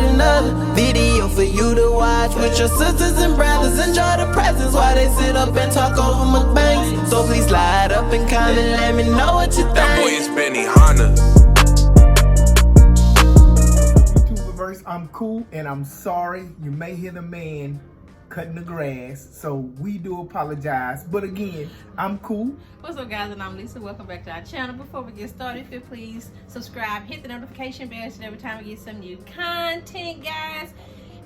another video for you to watch with your sisters and brothers. Enjoy the presents while they sit up and talk over mukbangs. So please slide up and comment, let me know what you think. That boy is Benny Hanna. YouTuberverse, I'm cool and I'm sorry. You may hear the man cutting the grass, so we do apologize. But again, I'm cool. What's up, guys? And I'm Lisa. Welcome back to our channel. Before we get started, if you please subscribe, hit the notification bell so every time we get some new content, guys.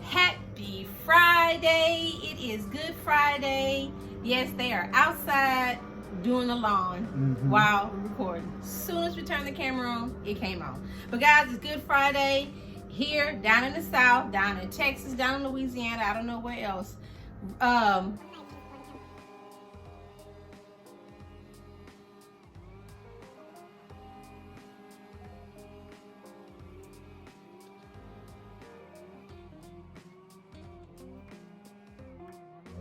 Happy Friday! It is Good Friday. Yes, they are outside doing the lawn while recording. As soon as we turned the camera on, it came on. But guys, it's Good Friday. Here, down in the South, down in Texas, down in Louisiana, I don't know where else. All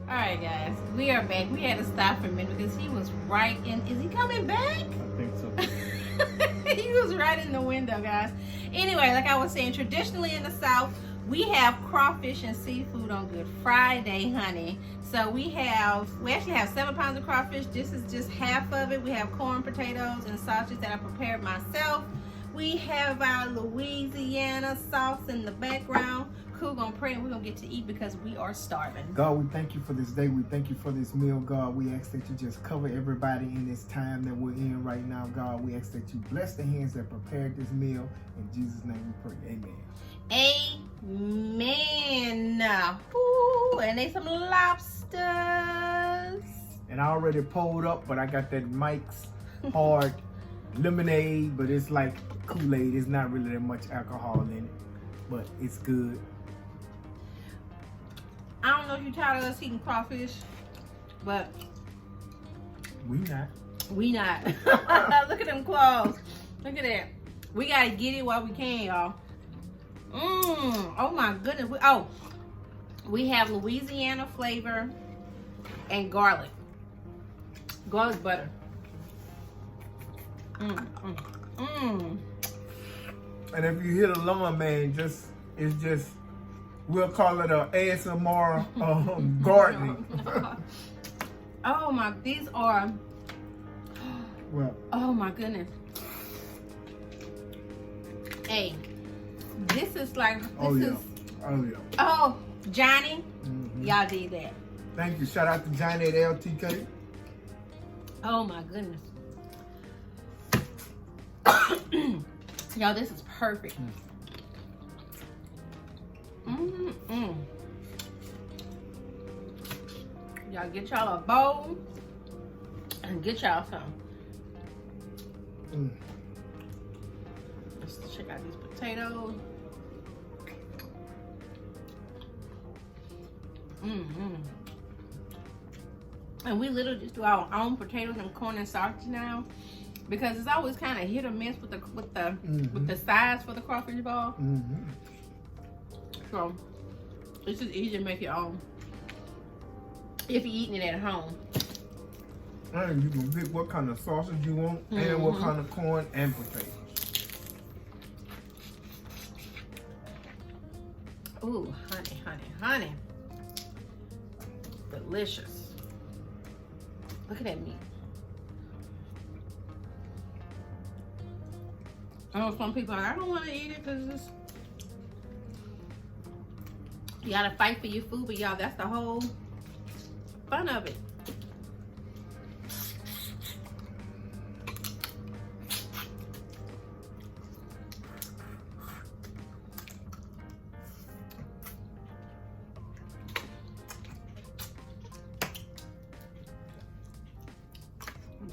right, guys, we are back. We had to stop for a minute because he was right in. Is he coming back? I think so. He was right in the window, guys. Anyway, like I was saying, traditionally in the South, we have crawfish and seafood on Good Friday, honey. So we actually have 7 pounds of crawfish. This is just half of it. We have corn, potatoes, and sausages that I prepared myself. We have our Louisiana sauce in the background. Cool, gonna pray and we're gonna get to eat because we are starving. God, we thank you for this day. We thank you for this meal, God. We ask that you just cover everybody in this time that we're in right now, God. We ask that you bless the hands that prepared this meal. In Jesus' name we pray. Amen. Amen. Ooh, and they some lobsters. And I already pulled up, but I got that Mike's hard lemonade, but it's like Kool-Aid. It's not really that much alcohol in it, but it's good. I don't know if you're tired of us eating crawfish, but We not. we not. Look at them claws. Look at that. We gotta get it while we can, y'all. Oh my goodness. We have Louisiana flavor and garlic butter. And if you hear the lawn, man, it's just we'll call it a ASMR gardening. Oh my, these are. Well, oh my goodness. Hey, this is like. Oh, Johnny, y'all did that. Thank you. Shout out to Johnny at LTK. Oh my goodness. Y'all, this is perfect. Y'all get y'all a bowl and get y'all some. Let's check out these potatoes. And we literally just do our own potatoes and corn and sausage now, because it's always kind of hit or miss with the size for the crawfish ball. So it's just easy to make your own if you're eating it at home. And you can pick what kind of sausage you want and what kind of corn and potatoes. Ooh, honey, honey, honey. Delicious. Look at that meat. I know some people are like, I don't want to eat it because it's... You gotta fight for your food, but y'all, that's the whole fun of it.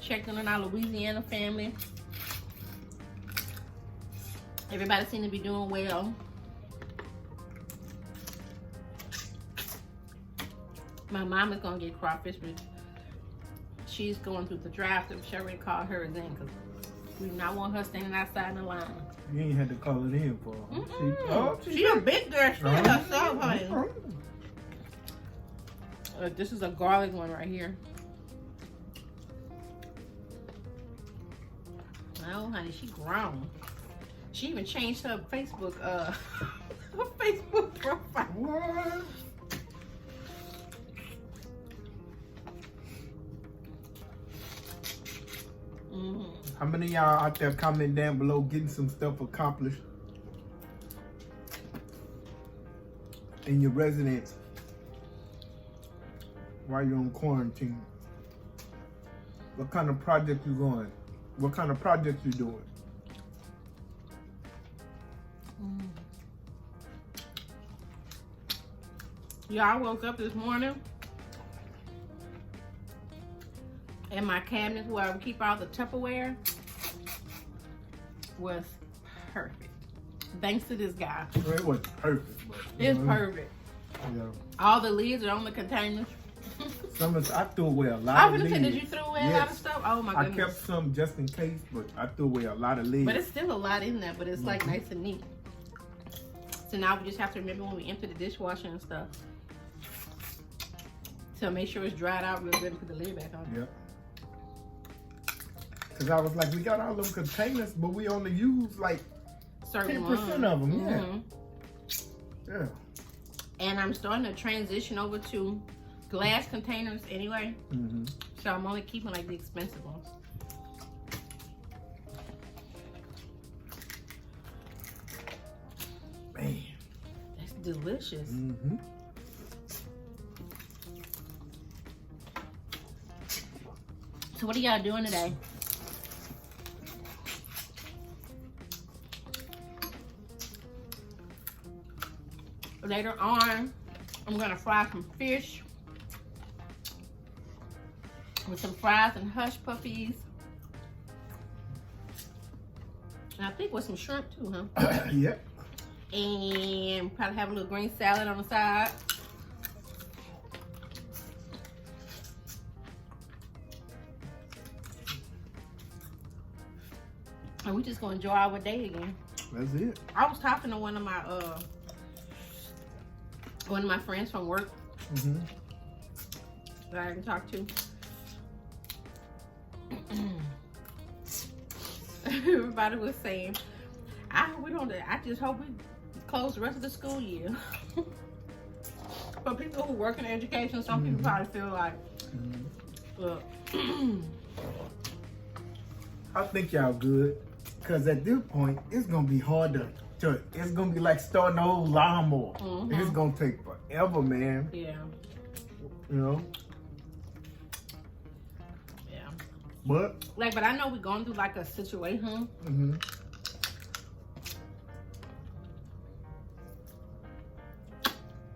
Checking on our Louisiana family. Everybody seems to be doing well. My mom is gonna get crawfish, but she's going through the drive-thru. She already called hers in because we do not want her standing outside in the line. You ain't had to call it in for her. She a big girl. She herself, honey. This is a garlic one right here. Oh, honey, she grown. She even changed her Facebook profile. What? How many of y'all out there comment down below getting some stuff accomplished in your residence while you're on quarantine? What kind of project you going? What kind of project you doing? Yeah, I woke up this morning and my cabinet where I would keep all the Tupperware was perfect. Thanks to this guy. Well, it was perfect. But, It's perfect. Yeah. All the lids are on the containers. I threw away a lot I of was leaves. gonna say, did you throw away a lot of stuff? Oh my I goodness. kept some just in case, but I threw away a lot of leaves. But it's still a lot in there, but it's like nice and neat. So now we just have to remember when we empty the dishwasher and stuff to make sure it's dried out real good and put the lid back on. Yep. Cause I was like, we got all them containers, but we only use like Certain 10% ones. of them. Mhm. Yeah. And I'm starting to transition over to glass containers anyway. Mm-hmm. So I'm only keeping like the expensive ones. Man. That's delicious. Mm-hmm. So what are y'all doing today? Later on, I'm gonna fry some fish with some fries and hush puppies. And I think with some shrimp too, huh? Yep. And probably have a little green salad on the side. And we just gonna enjoy our day again. That's it. I was talking to one of my friends from work Mm-hmm. that I haven't talked to. Everybody was saying, I just hope we close the rest of the school year. For people who work in education, some people probably feel like, well, I think y'all good. Cause at this point, it's gonna be hard to it's gonna be like starting an old lawnmower. It's gonna take forever, man. yeah, You know? yeah. But Like, but I know we're going through like a situation. mm-hmm.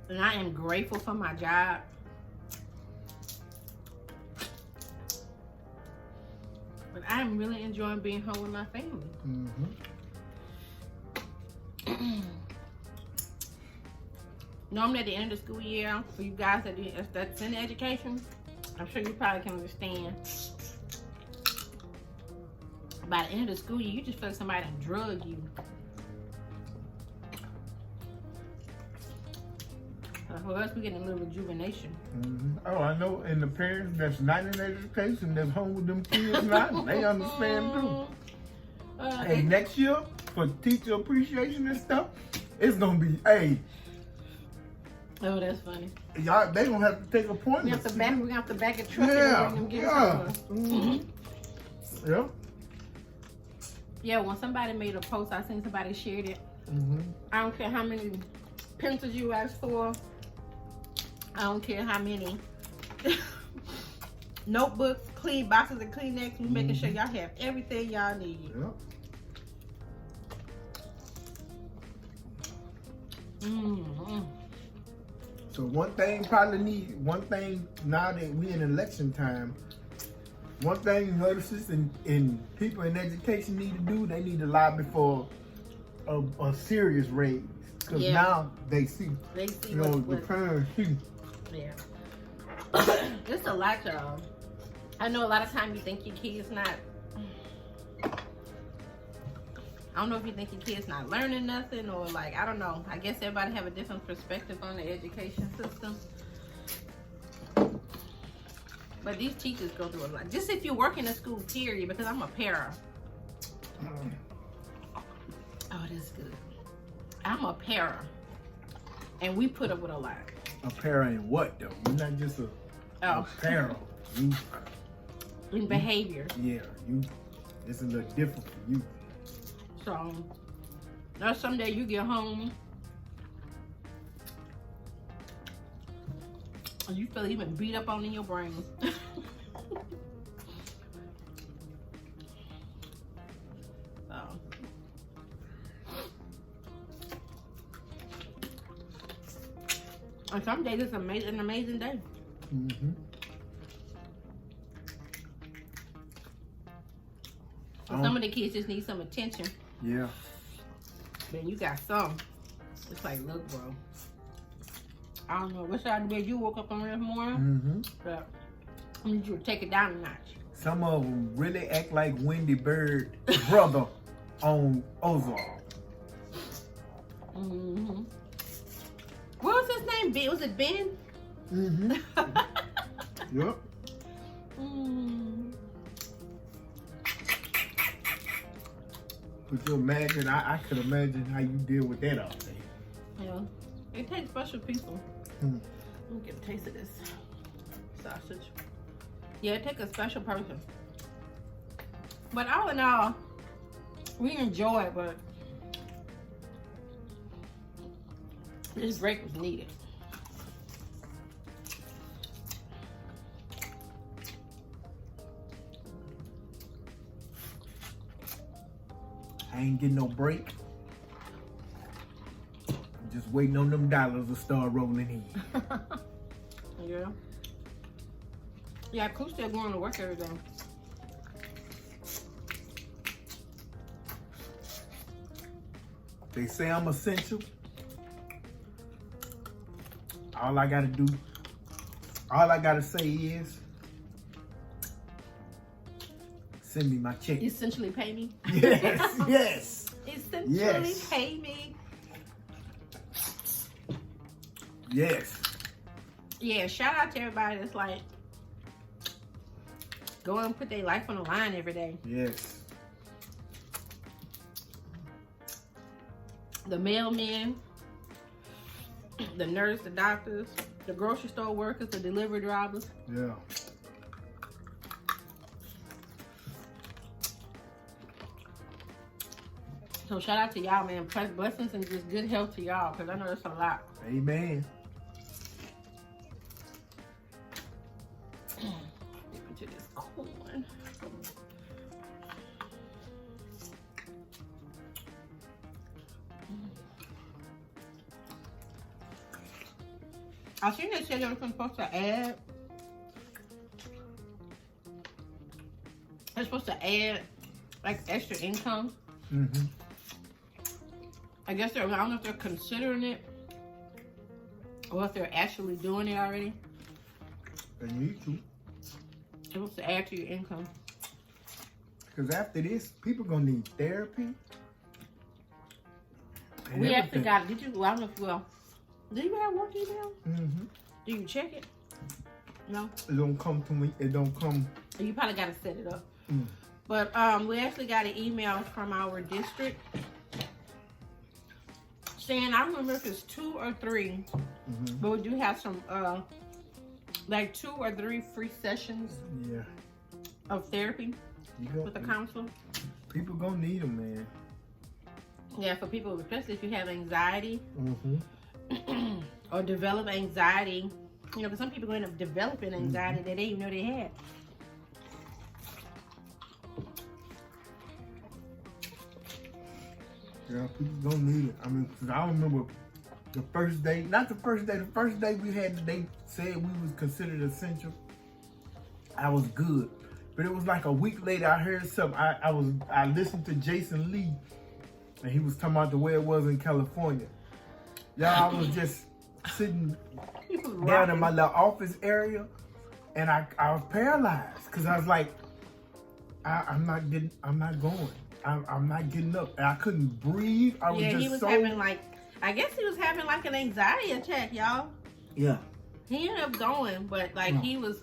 And I am grateful for my job. But I am really enjoying being home with my family. Mm-hmm. Normally at the end of the school year, for you guys that's in education, I'm sure you probably can understand. By the end of the school year, you just feel like somebody done drug you. For us, we getting a little rejuvenation. Mm-hmm. Oh, I know. And the parents that's not in education, that's home with them kids now, they understand too. Hey, next year for teacher appreciation and stuff, it's gonna be, hey, Oh, that's funny. y'all, they gonna have to take appointments. We're gonna have to back a truck Yeah, and bring them yeah. gifts. Mm-hmm. Yeah. Yeah, when somebody made a post, I seen somebody shared it. Mm-hmm. I don't care how many pencils you ask for. I don't care how many notebooks, clean boxes of Kleenex. We making sure y'all have everything y'all need. Yeah. Mm-hmm. So one thing now that we in election time, one thing nurses and people in education need to do, they need to lobby for a serious raise. Because now they see, They see you know, the parents see. Yeah. It's a lot, y'all. I know a lot of times you think your kid's not, I don't know if you think your kid's not learning nothing or like, I don't know. I guess everybody have a different perspective on the education system. But these teachers go through a lot. Just if you work in a school, period, because I'm a para. Oh, that's good. I'm a para. And we put up with a lot. Apparel in what though? You're not just a apparel. You In behavior. yeah, it's a little different for you. So now someday you get home and you feel even beat up on in your brain. And some days it's an amazing day. Mm-hmm. And some of the kids just need some attention. Yeah. Then you got some. It's like, look, bro. I don't know what side of the bed you woke up on this morning, Mm-hmm. but I need you to take it down a notch. Some of them really act like Wendy Bird brother on Ozark. Mm-hmm. What was his name? Ben? Was it Ben? Mm-hmm. Yep. Mm. Could you imagine? I could imagine how you deal with that all day. Yeah. It takes special people. Hmm. Let me get a taste of this sausage. Yeah, it takes a special person. But all in all, we enjoy it, but this break was needed. I ain't getting no break. I'm just waiting on them dollars to start rolling in. Yeah. Yeah, Coop's still going to work every day. They say I'm essential. All I gotta do, all I gotta say is, send me my check. Essentially pay me. Yes, yes. Essentially Yes. pay me. Yes. Yeah, shout out to everybody that's like, go and put their life on the line every day. Yes. The mailmen, the nurse, the doctors, the grocery store workers, the delivery drivers. Yeah. So shout out to y'all, man. Blessings and just good health to y'all, because I know that's a lot. Amen. Dip into this corn. I seen they said they were supposed to add. They're supposed to add like extra income. Mm-hmm. I guess I don't know if they're considering it or if they're actually doing it already. They need to. They're supposed to add to your income. Because after this, people gonna need therapy. and We everything. actually got it. Did you? Well, I don't know if did you have work email? Mm-hmm. Do you check it? No? It don't come to me. It don't come. You probably got to set it up. Mm. But we actually got an email from our district saying, I don't remember if it's 2 or 3, Mm-hmm. but we do have some, like 2 or 3 free sessions Yeah. of therapy You go, with a counselor. people gonna need them, man. Yeah, for people, especially if you have anxiety Mm-hmm. or develop anxiety. You know, because some people end up developing anxiety that they didn't even know they had. Yeah, people gonna need it. I mean, 'cause I remember the first day, not the first day, the first day we had, they said we was considered essential. I was good. But it was like a week later, I heard something. I listened to Jason Lee, and he was talking about the way it was in California. Y'all, I was just sitting down in my little office area, and I was paralyzed because I was like, I'm not going. I'm not getting up. And I couldn't breathe. I was just he was so having like, I guess he was having like an anxiety attack, y'all. yeah. He ended up going, but like he was,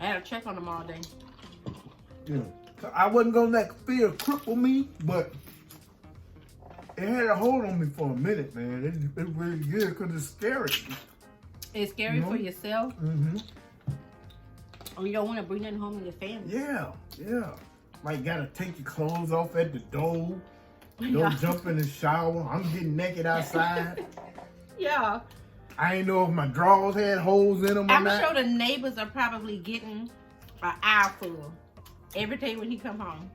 I had to check on him all day. Yeah. I wasn't gonna let fear cripple me, but It had a hold on me for a minute, man. It's really good because it's scary. It's scary for yourself. Mm-hmm. Or you don't want to bring nothing home to your family. Yeah. Like, gotta take your clothes off at the door. Don't jump in the shower. I'm getting naked outside. Yeah. I ain't know if my drawers had holes in them or I'm not. sure the neighbors are probably getting an eye full every day when he come home.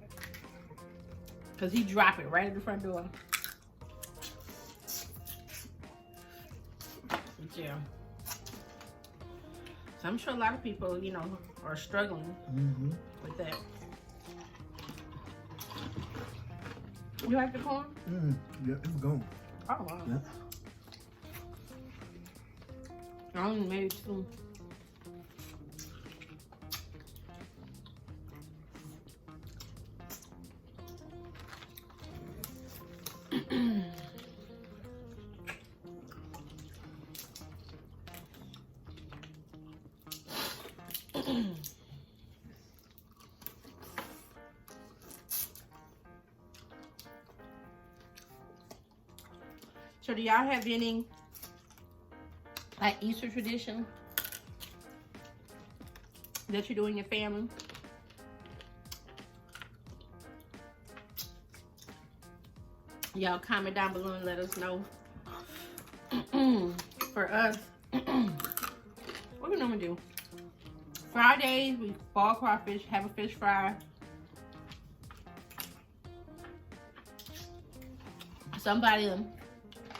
Because he drop it right at the front door. Yeah. So I'm sure a lot of people, you know, are struggling with that. You like the corn? Yeah, it's gone. Oh, wow. Yeah. I only made two. So do y'all have any like Easter tradition that you do in your family? Y'all comment down below and let us know. For us, what we normally do? Fridays, we boil crawfish, have a fish fry. Somebody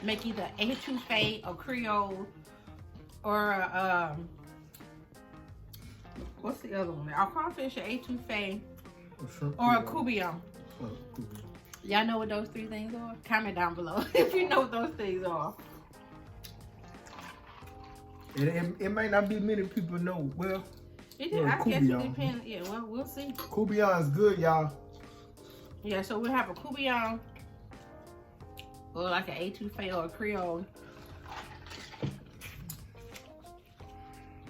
make either etouffee or Creole or what's the other one? Our crawfish or etouffee or a coubillon. Y'all know what those three things are? Comment down below if you know what those things are. It might not be many people know. Well, I guess it depends. Yeah, well, we'll see. Coubillon's good, y'all. Yeah, so we'll have a coubillon or like an etouffee or a Creole.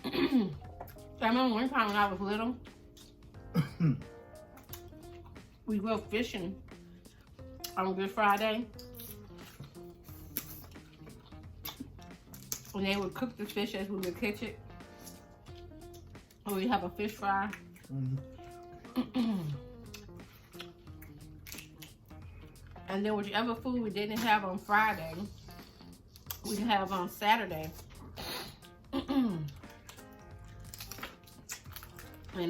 So I remember one time when I was little, we were fishing on Good Friday. And they would cook the fish as we would catch it. Or we'd have a fish fry. And then whichever food we didn't have on Friday, we'd have on Saturday. And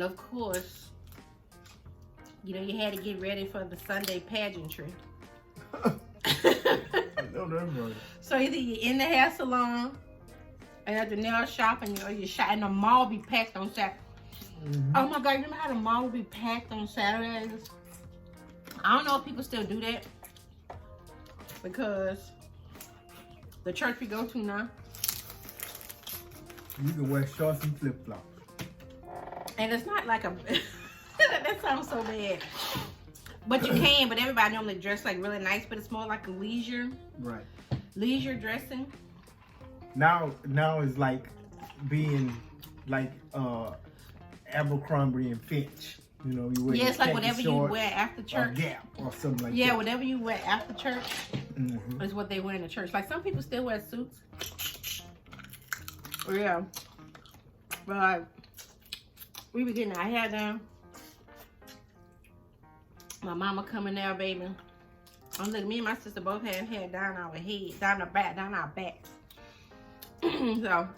of course, you know, you had to get ready for the Sunday pageantry. So either you're in the hair salon and at the nail shop, and you're shot, and the mall be packed on Saturday. Oh my God, you remember how the mall would be packed on Saturdays? I don't know if people still do that, because the church we go to now, you can wear shorts and flip-flops. and it's not like a that sounds so bad, but you can. But everybody normally dress like really nice, but it's more like a leisure dressing. Now it's like being like Abercrombie and Fitch. You know, you wear it's like whatever you wear after church. Or Gap or something like that. Yeah, whatever you wear after church is what they wear in the church. Like some people still wear suits. Yeah. But we were getting our hair done. My mama coming there, baby. I'm looking, me and my sister both had hair down our head, down our backs. So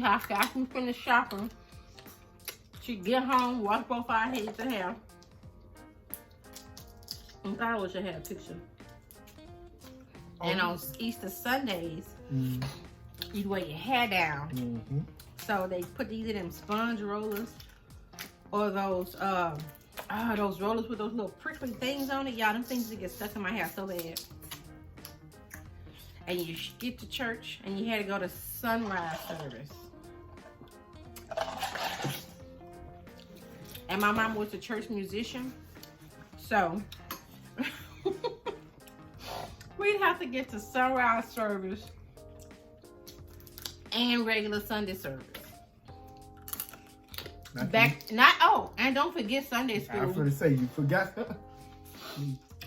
after we finish shopping, she get home, wash both our heads of hair. And thought I wish I had a picture. And on Easter Sundays, you'd wear your hair down. So they put these in them sponge rollers, or those rollers with those little prickly things on it. Y'all, them things that get stuck in my hair so bad. And you get to church, and you had to go to sunrise service. And my mom was a church musician, so we'd have to get to sunrise service and regular Sunday service. And don't forget Sunday school. I was gonna say, you forgot.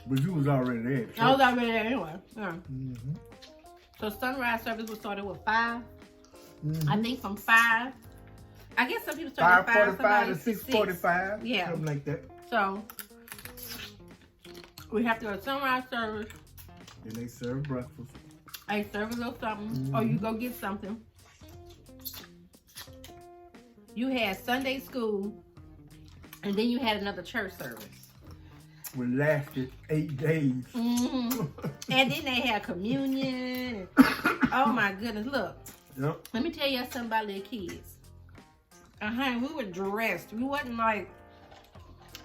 But you was already there. I was already there anyway. Yeah. Mm-hmm. So sunrise service was started with 5. Mm-hmm. I think from 5. I guess some people started at 5:45 to 6. 6:45. Yeah. Something like that. So we have to go to sunrise service. And they serve breakfast. I serve a little something, or you go get something. You had Sunday school, and then you had another church service. We lasted 8 days. Mm-hmm. And then they had communion. Oh my goodness! Look, Yep. let me tell you something about little kids. We were dressed. We wasn't like.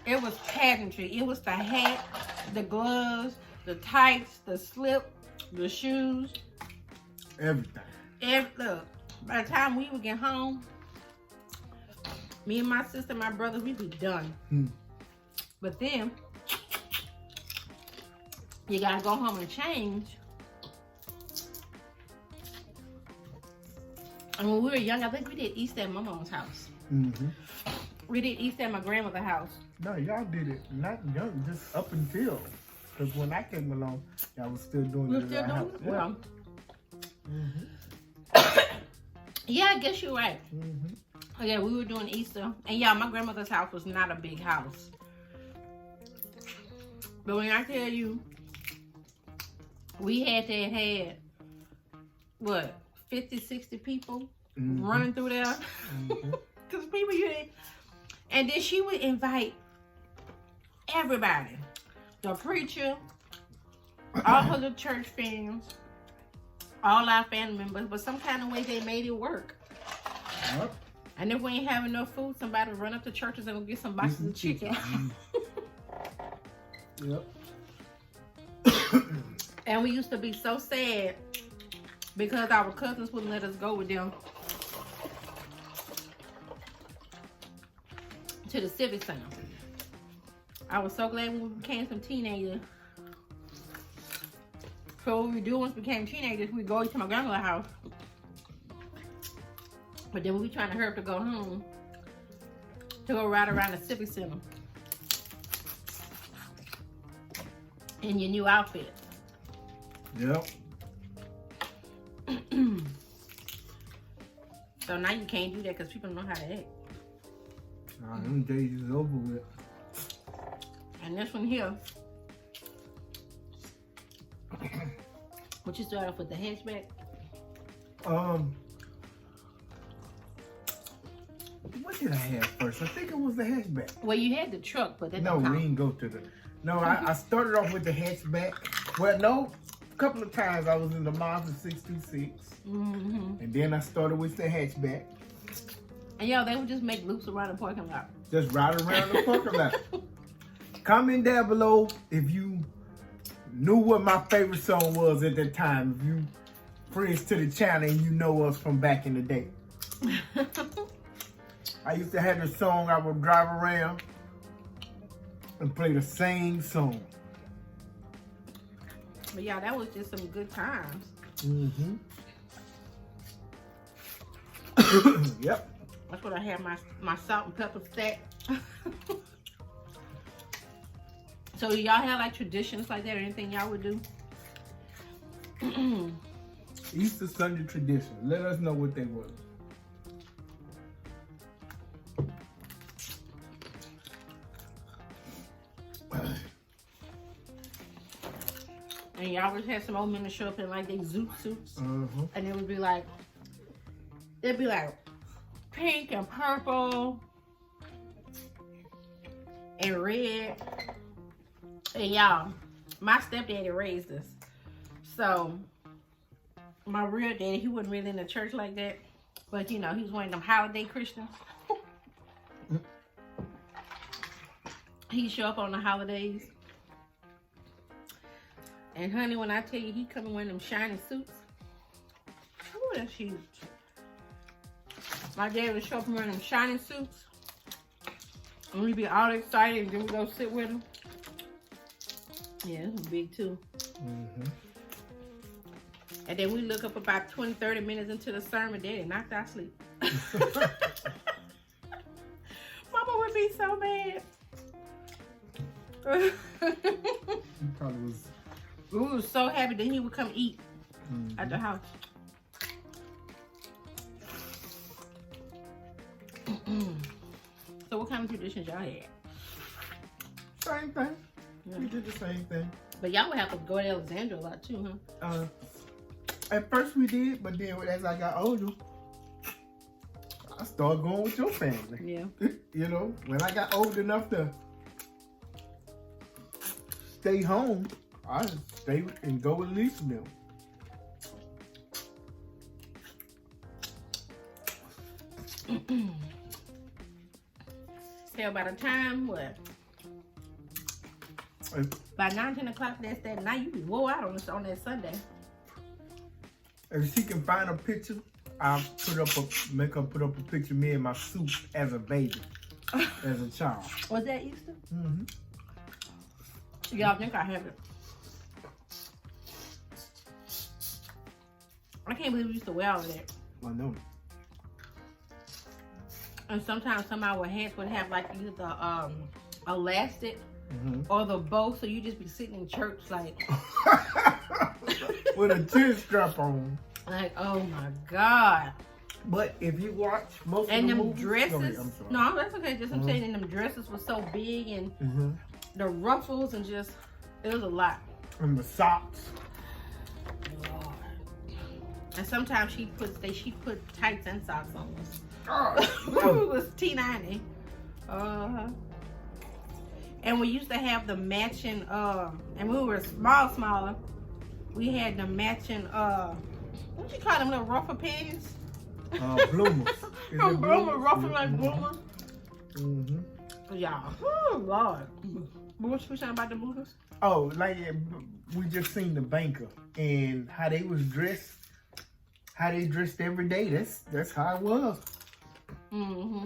It was pageantry. It was the hat, the gloves, the tights, the slip, the shoes. Everything. Look, by the time we would get home, me and my sister, my brothers, we'd be done. But then, you gotta go home and change. And when we were young, I think we did Easter at my mom's house. Mm-hmm. We did Easter at my grandmother's house. No, y'all did it not young, just up until. Because when I came along, y'all was still doing it at our house. Yeah. Well, Mm-hmm. yeah, I guess you're right. Mm-hmm. Oh, yeah, we were doing Easter. And yeah, my grandmother's house was not a big house. But when I tell you, we had, what, 50, 60 people running through there? Because people, and then she would invite everybody. The preacher, all of the church fans, all our family members, but some kind of way they made it work. Yep. And if we ain't have enough food, somebody would run up to churches and go get some boxes of chicken. Yep. And we used to be so sad because our cousins wouldn't let us go with them to the Civic Center. I was so glad when we became some teenagers. So what we do once we became teenagers, we go to my grandmother's house. But then we be trying to hurry up to go home to go ride around the Civic Center in your new outfit. Yep. So now you can't do that because people don't know how to act. Them days is over with. And this one here, what you start off with the hatchback? What did I have first? I think it was the hatchback. Well, you had the truck, but that No, don't we count. didn't go to the. No, I started off with the hatchback. Well, no, a couple of times I was in the Mazda 626, and then I started with the hatchback. And y'all, they would just make loops around the parking lot. Just ride around the parking lot. Comment down below if you knew what my favorite song was at that time. If you friends to the channel and you know us from back in the day. I used to have this song I would drive around and play the same song. But yeah, that was just some good times. Yep. That's what I had my salt and pepper stack. So do y'all have like traditions like that or anything y'all would do? Easter Sunday tradition. Let us know what they were. And y'all always had some old men to show up in like they zoot suits. And it would be like, it'd be like pink and purple and red. And y'all, my stepdaddy raised us. So my real daddy, he wasn't really in the church like that. But you know, he was one of them holiday Christians. He'd show up on the holidays. And honey, when I tell you he come in one of them shiny suits, ooh, that's huge. My dad would show up in one of them shiny suits. And we'd be all excited and then we'd go sit with him. Yeah, it was big too. And then we look up about 20, 30 minutes into the sermon, Daddy knocked out sleep. Mama would be so mad. He probably was. We were so happy that he would come eat at the house. So what kind of traditions y'all had? Same thing. We did the same thing. But y'all would have to go to Alexandria a lot too, huh? At first we did, but then as I got older, I started going with your family. Yeah. You know, when I got old enough to stay home, I stay and go with Lisa and them. So by the time what? By 9, 10 o'clock that's that night, you be wore out on that Sunday. If she can find a picture, I'll make her put up a picture of me in my suit as a baby, as a child. Was that Easter? Mm-hmm. Yeah, I think I have it. I can't believe we used to wear all of that. I know. And sometimes some of our hats would have like either the elastic or the bow, so you just be sitting in church like with a chin strap on. like, oh my God. But if you watch most And of the them movies, dresses, go ahead, I'm sorry. no, that's okay. Just I'm saying, and them dresses were so big, and the ruffles, and just it was a lot. And the socks. Lord. And sometimes she put tights and socks on us. Oh, It was T90. And we used to have the matching, and we were smaller. We had the matching, what you call them, little ruffle panties? bloomers. Is it Bloomer, ruffle Yeah. like bloomer. Yeah. Oh, Lord. What you saying about the bloomers? Oh, like we just seen the banker and how they was dressed, how they dressed every day. That's how it was. You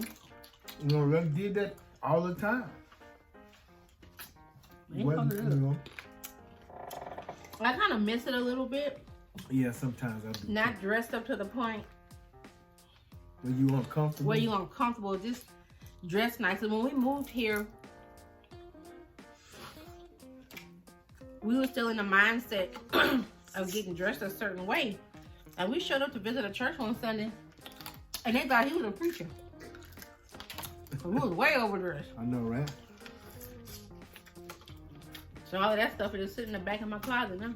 know, they did that all the time. I kind of miss it a little bit. Yeah, sometimes I do. Not dressed up to the point When you uncomfortable. where you're uncomfortable, just dress nice. And when we moved here, we were still in the mindset of getting dressed a certain way. And we showed up to visit a church one Sunday, and they thought he was a preacher. We was way overdressed. I know, right? So all of that stuff is just sitting in the back of my closet now.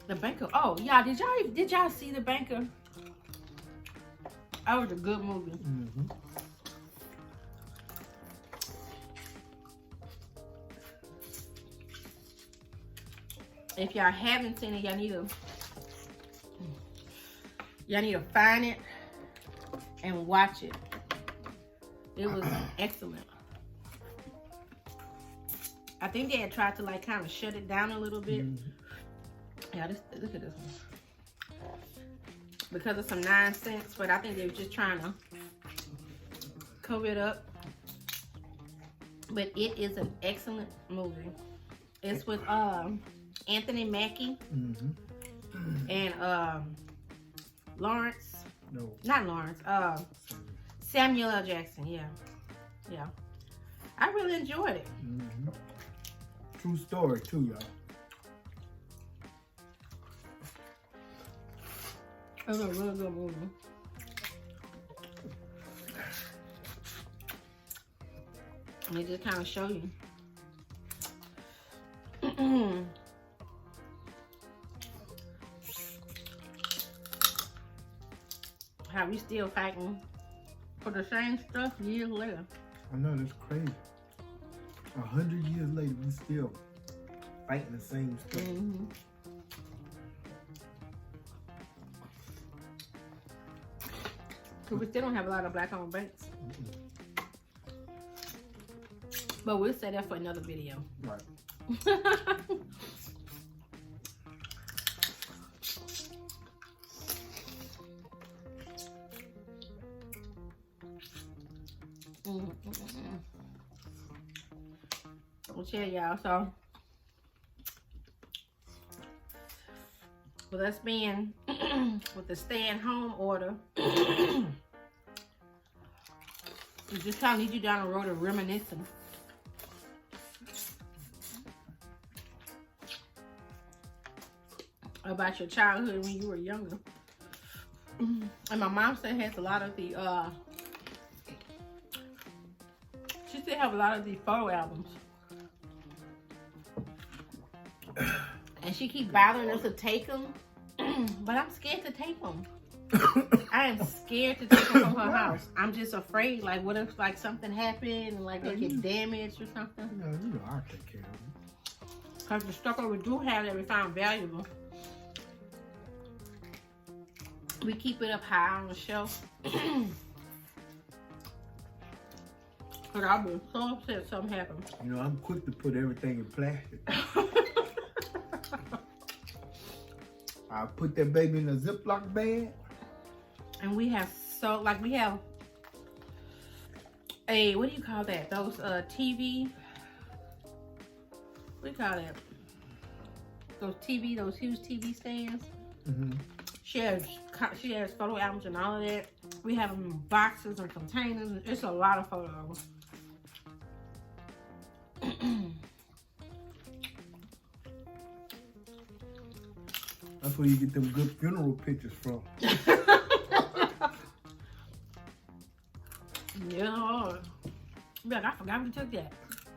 The Banker. Oh, yeah. Did y'all see The Banker? That was a good movie. If y'all haven't seen it, y'all need to find it and watch it. It was excellent. I think they had tried to like kind of shut it down a little bit. Yeah, look at this one. Because of some nonsense, but I think they were just trying to cover it up. But it is an excellent movie. It's with Anthony Mackie and Lawrence. No. Not Lawrence. Samuel L. Jackson. Yeah. I really enjoyed it. True story too, y'all. It was a really good movie. Let me just kind of show you. How we still fighting for the same stuff years later. I know, that's crazy. 100 years later, we still fighting the same stuff. Cause we still don't have a lot of black-owned banks. But we'll say that for another video. Right. Well, yeah, y'all. So, with us being with the stay-at-home order, It just kind of leads you down a road of reminiscing. About your childhood when you were younger. And my mom still has a lot of the, she still have a lot of these photo albums. And she keep bothering us to take them. But I'm scared to take them. I am scared to take them from her house. I'm just afraid, like, what if, like, something happened and, like, they get damaged or something? No, you know I'll take care of them. Because the stuff that we do have that we found valuable, we keep it up high on the shelf. But I'll be so upset if something happens. You know, I'm quick to put everything in plastic. I put that baby in a Ziploc bag. And we have so, like, we have a, what do you call that? Those TV, what do you call that? Those huge TV stands. Mm-hmm. She has photo albums and all of that. We have them in boxes and containers. It's a lot of photo albums. That's where you get them good funeral pictures from. Yeah. Be like, I forgot we took that.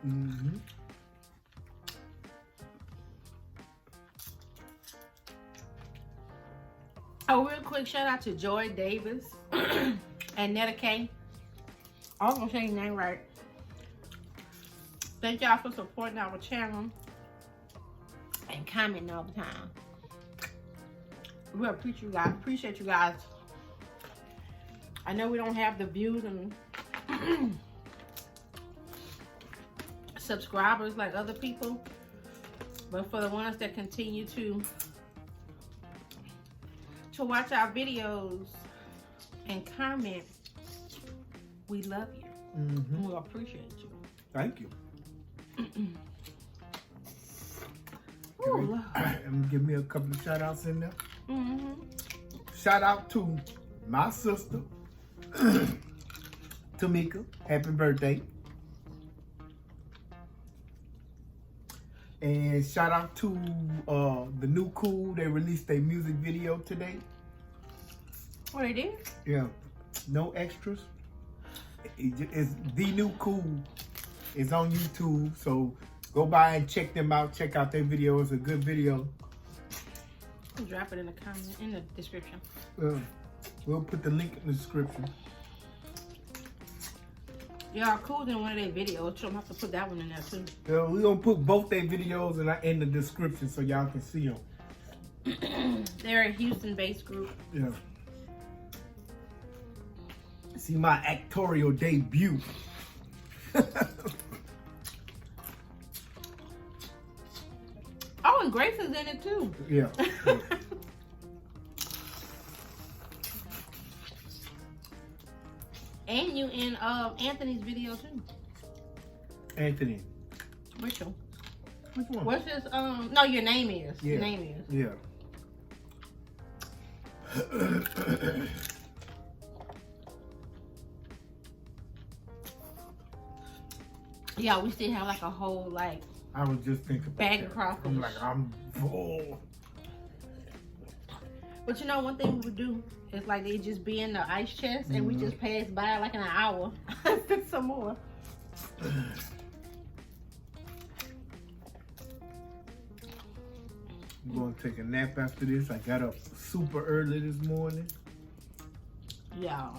Mm-hmm. Oh, real quick shout out to Joy Davis and Netta K. I'm gonna say your name right. Thank y'all for supporting our channel and commenting all the time. We appreciate you guys. I know we don't have the views and subscribers like other people, but for the ones that continue to watch our videos and comment, we love you. Mm-hmm. And we appreciate you. Thank you. Ooh, And give me a couple of shout outs in there. mm-hmm. Shout out to my sister, Tamika. Happy birthday. And shout out to the New Cool. They released their music video today. What they did? Yeah, no extras. It's the New Cool. It's on YouTube, so go by and check them out. Check out their video. It's a good video. I'll drop it in the comment, in the description. We'll put the link in the description. Y'all cool in one of their videos, so I'm gonna have to put that one in there too. We're gonna put both their videos in the description so y'all can see them. They're a Houston-based group. Yeah. See my actorial debut. Oh, and Grace is in it too. Yeah. And you in Anthony's video too. Anthony. Which one? Which one? What's his no, your name is. Yeah. Your name is. Yeah. Yeah, we still have like a whole like I was just thinking about bag that. of crawfish. I'm like, I'm full. But you know, one thing we would do is like they just be in the ice chest and we just pass by like in an hour. Pick some more. I'm gonna take a nap after this. I got up super early this morning. Yeah.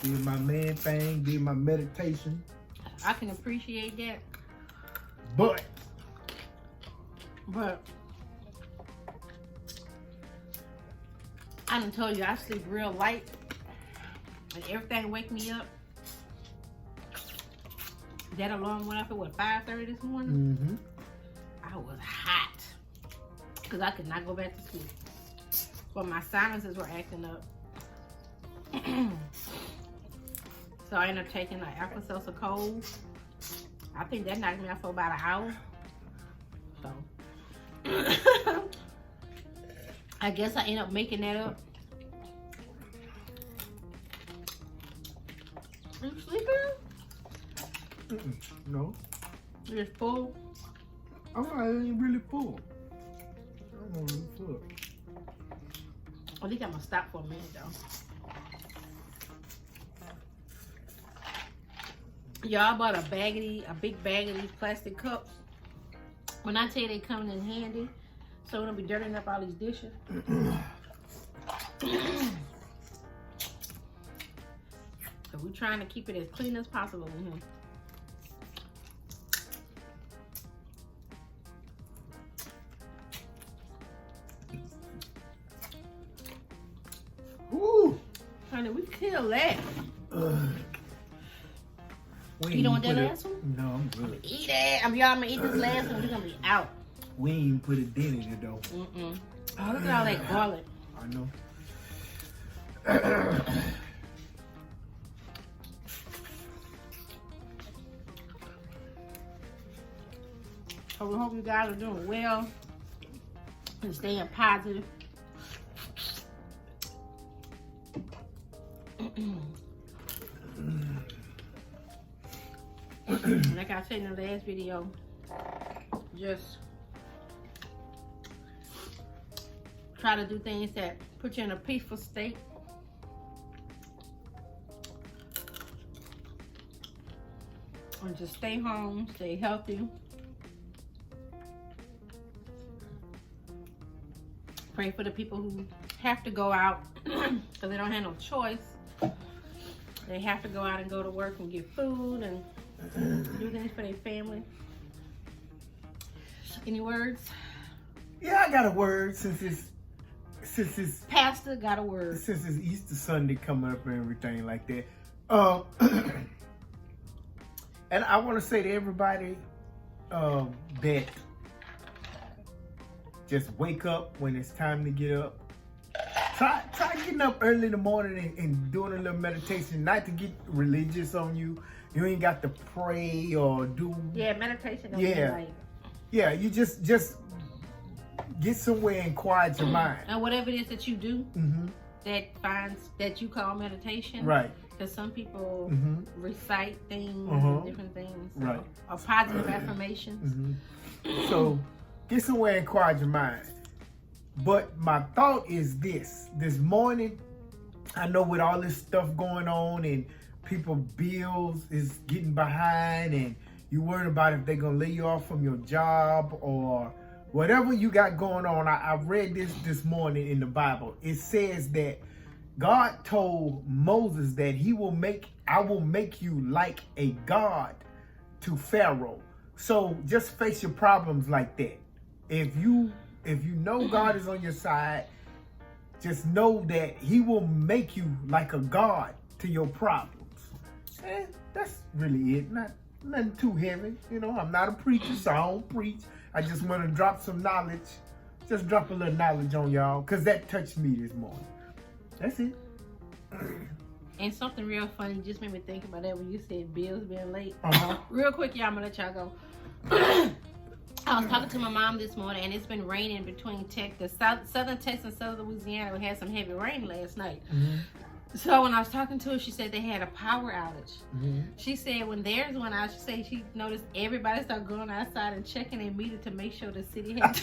Did my man thing, did my meditation. I can appreciate that. But I done told you I sleep real light and everything wake me up. That alarm went off at what, 5:30 this morning? I was hot because I could not go back to sleep. But my sinuses were acting up. So I ended up taking like Alka-Seltzer Cold. I think that knocked me out for about an hour. So I guess I ended up making that up. You sleeping? No. You're just full? I'm not even really full. I'm not really full. I think I'm gonna stop for a minute though. Y'all bought a big bag of these plastic cups. When I tell you they coming in handy, so we don't be dirtying up all these dishes. So we're trying to keep it as clean as possible in here. Ooh. Honey, we killed that. We You don't want ain't that put last one? No, I'm good. Eat it. Y'all, I'm gonna eat this last one. We're gonna be out. We ain't even put a dent in it though. Mm-mm. Oh, look at all that garlic. I know. So we hope you guys are doing well and staying positive. Like I said in the last video, just try to do things that put you in a peaceful state. And just stay home, stay healthy. Pray for the people who have to go out because they don't have no choice. They have to go out and go to work and get food and do things for their family. Any words? Yeah, I got a word since it's Pastor got a word. since it's Easter Sunday coming up and everything like that. And I want to say to everybody that just wake up when it's time to get up. Try getting up early in the morning and doing a little meditation. Not to get religious on you. You ain't got to pray or do. Yeah, meditation. Don't Yeah. be like, Yeah, you just get somewhere and quiet your mind. and whatever it is that you do Mm-hmm. that you call meditation. Right. Because some people Mm-hmm. recite things Uh-huh. and different things. So, Right. or positive affirmations. Mm-hmm. So get somewhere and quiet your mind. But my thought is this morning, I know with all this stuff going on and people bills is getting behind and you worried about if they're going to lay you off from your job or whatever you got going on. I read this morning in the Bible. It says that God told Moses that I will make you like a God to Pharaoh. So just face your problems like that. If you know God is on your side, just know that he will make you like a God to your problems. That's really it. Nothing too heavy. You know, I'm not a preacher, so I don't preach. I just want to drop some knowledge. Just drop a little knowledge on y'all, because that touched me this morning. That's it. And something real funny just made me think about that when you said bills being late. Uh-huh. Real quick, y'all, I'm going to let y'all go. I was talking to my mom this morning, and it's been raining between southern Texas and southern Louisiana. We had some heavy rain last night. Mm-hmm. So when I was talking to her, she said they had a power outage. Mm-hmm. She said when theirs went out, she noticed everybody started going outside and checking their meter to make sure the city had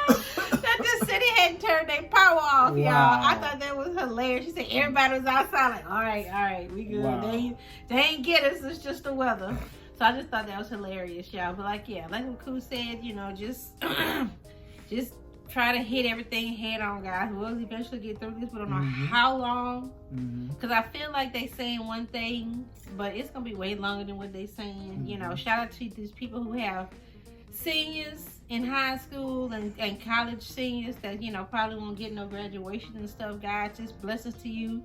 that the city hadn't turned their power off, y'all. I thought that was hilarious. She said everybody was outside like, all right, we good. Wow. They ain't get us. It's just the weather. So I just thought that was hilarious, y'all. But like what Koo said, you know, just try to hit everything head on, guys. We'll eventually get through this. We don't know how long. Because I feel like they saying one thing, but it's going to be way longer than what they saying. You know, shout out to these people who have seniors in high school and college seniors that, you know, probably won't get no graduation and stuff, guys. Just blessings to you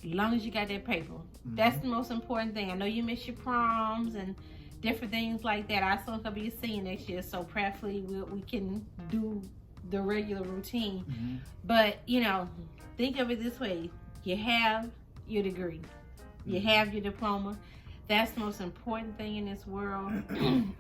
as long as you got that paper. That's the most important thing. I know you miss your proms and different things like that. Our son's going to be a senior next year, so prayerfully we can do the regular routine. But, you know, think of it this way. You have your degree. You have your diploma. That's the most important thing in this world.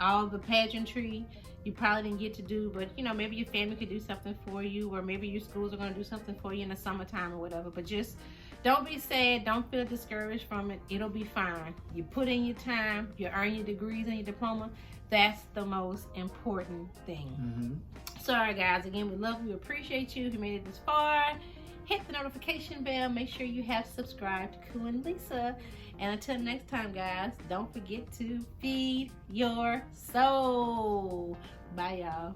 All the pageantry you probably didn't get to do, but you know, maybe your family could do something for you, or maybe your schools are going to do something for you in the summertime or whatever. But just don't be sad. Don't feel discouraged from it. It'll be fine. You put in your time. You earn your degrees and your diploma. That's the most important thing. Sorry, guys. Again, we love you. We appreciate you. If you made it this far, hit the notification bell. Make sure you have subscribed to Ku and Lisa. And until next time, guys, don't forget to feed your soul. Bye, y'all.